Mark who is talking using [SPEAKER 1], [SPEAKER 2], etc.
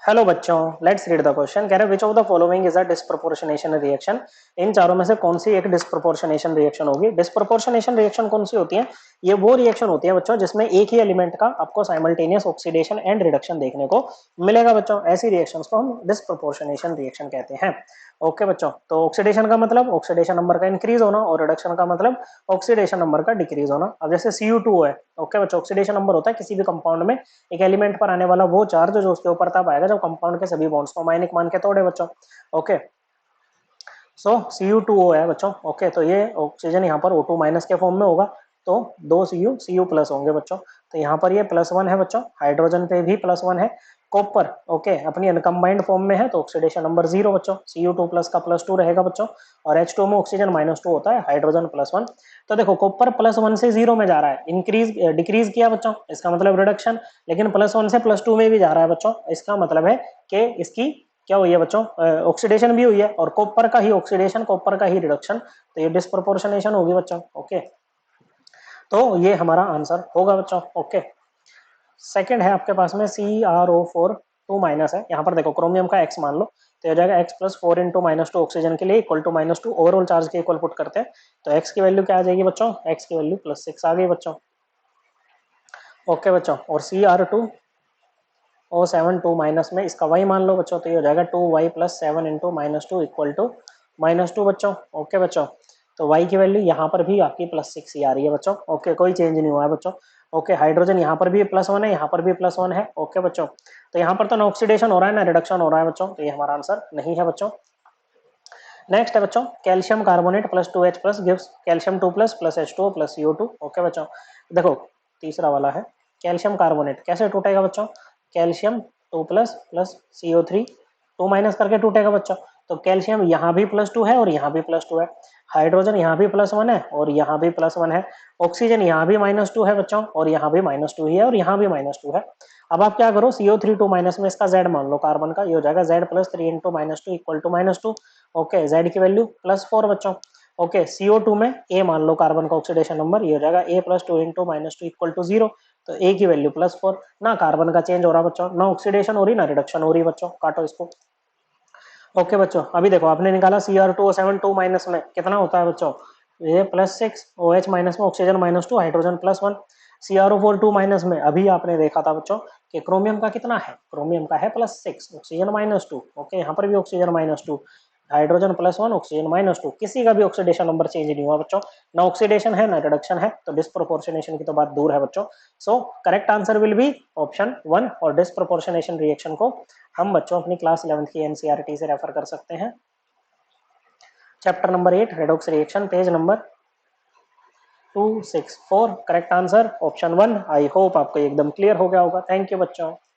[SPEAKER 1] Hello बच्चों, let's read the question. कह रहे which of the following is a disproportionation reaction. इन चारों में से कौन सी एक डिस्प्रोपोर्शनेशन रिएक्शन होगी। डिस्प्रोपोर्शनेशन रिएक्शन कौन सी होती है? ये वो रिएक्शन होती है बच्चों जिसमें एक ही एलिमेंट का आपको साइमल्टेनियस ऑक्सीडेशन एंड रिडक्शन देखने को मिलेगा बच्चों। ऐसी रिएक्शंस को हम डिस्प्रोपोर्शनेशन रिएक्शन कहते हैं। ओके बच्चों, तो ऑक्सीडेशन का मतलब ऑक्सीडेशन नंबर का इंक्रीज होना और रिडक्शन का मतलब ऑक्सीडेशन नंबर का डिक्रीज होना। अब जैसे Cu2 है, ओके बच्चों, ऑक्सीडेशन नंबर होता है किसी भी कंपाउंड में एक एलिमेंट पर आने वाला वो चार्ज जो उसके ऊपर तब आएगा जब कंपाउंड के सभी बॉन्ड्स को माइनिक मान के तोड़े बच्चों। ओके, सो Cu2O है बच्चों। ओके, तो ये ऑक्सीजन यहाँ पर O2 माइनस के फॉर्म में होगा, तो दो Cu प्लस होंगे बच्चों। तो यहाँ पर ये +1 है बच्चों, हाइड्रोजन पे भी +1 है। कॉपर ओके अपनी अनकम्बाइंड फॉर्म में है तो ऑक्सीडेशन नंबर 0 बच्चों, Cu2 प्लस का +2 रहेगा बच्चों। और H2 में ऑक्सीजन -2 होता है, हाइड्रोजन +1। तो देखो कॉपर +1 से 0 में जा रहा है, इंक्रीज डिक्रीज किया बच्चों, इसका मतलब रिडक्शन। लेकिन +1 से +2 में भी जा रहा है बच्चों, इसका मतलब है कि इसकी क्या हुई है बच्चों, ऑक्सीडेशन भी हुई है। और कॉपर का ही ऑक्सीडेशन, कॉपर का ही रिडक्शन, तो ये डिस्प्रोपोर्शनेशन होगी बच्चों। ओके, तो ये हमारा आंसर होगा बच्चों। ओके, सेकंड है आपके पास में CrO4 2 माइनस है। यहाँ पर देखो क्रोमियम का X मान लो, तो हो जाएगा X + 4 × -2 ऑक्सीजन के लिए इक्वल टू -2 ओवरऑल चार्ज के इक्वल पुट करते हैं। तो X की वैल्यू क्या आ जाएगी बच्चों, X की वैल्यू +6 आ गई बच्चों। ओके बच्चों, और Cr2O7 2 माइनस में इसका y मान लो बच्चों, तो ये हो जाएगा 2y + 7 × -2 इक्वल टू -2 बच्चों। ओके बच्चों, तो y की वैल्यू यहाँ पर भी आपकी +6 ही आ रही है बच्चों। ओके, कोई चेंज नहीं हुआ है बच्चों। ओके, हाइड्रोजन यहाँ पर भी +1 है, यहाँ पर भी +1 है। ओके बच्चों, तो यहाँ पर तो ना ऑक्सीडेशन हो रहा है ना रिडक्शन हो रहा है बच्चों, तो ये हमारा आंसर नहीं है बच्चों। नेक्स्ट है बच्चों, calcium carbonate +2H+ gives calcium 2+ + H2O + CO2। Okay बच्चों, देखो तीसरा वाला है कैल्शियम कार्बोनेट, कैसे टूटेगा बच्चों, कैल्शियम 2+ + CO3 2 माइनस करके टूटेगा बच्चों। तो कैल्शियम यहाँ भी +2 है और यहाँ भी +2 है, हाइड्रोजन यहाँ भी +1 है और यहाँ भी +1 है, ऑक्सीजन यहाँ भी -2 है बच्चों और यहाँ भी -2 ही है और यहाँ भी -2 है। अब आप क्या करो, CO3 2 माइनस में इसका Z मान लो कार्बन का, ये हो जाएगा Z + 3 × -2 equal to -2। Okay, Z की वैल्यू +4 बच्चों। ओके, CO2 में A मान लो कार्बन का ऑक्सीडेशन नंबर, ये हो जाएगा A + 2 × -2 इक्वल टू 0। तो A की वैल्यू +4, ना कार्बन का चेंज हो रहा बच्चों, ना ऑक्सीडेशन हो रही ना रिडक्शन हो रही बच्चों, काटो इसको। ओके बच्चों, अभी देखो आपने निकाला Cr2O7 2 माइनस में कितना होता है बच्चों, ये +6, OH माइनस में ऑक्सीजन -2, हाइड्रोजन +1। CrO4 2 माइनस में अभी आपने देखा था बच्चों कि क्रोमियम का कितना है, क्रोमियम का है +6, ऑक्सीजन -2। ओके, यहाँ पर भी ऑक्सीजन -2, हाइड्रोजन +1, ऑक्सीजन -2, किसी का भी ऑक्सीडेशन नंबर चेंज नहीं हुआ बच्चों, ना ऑक्सीडेशन है ना रिडक्शन है, तो डिस्प्रोपोर्शनेशन की तो बात दूर है बच्चों। So correct answer will be option 1। और डिस्प्रोपोर्शनेशन रिएक्शन को हम बच्चों अपनी क्लास 11th की NCERT से रेफर कर सकते हैं। Chapter number 8 redox reaction, page number 264। Correct answer option 1। I hope आपको एकदम क्लियर हो गया होगा। थैंक यू बच्चों।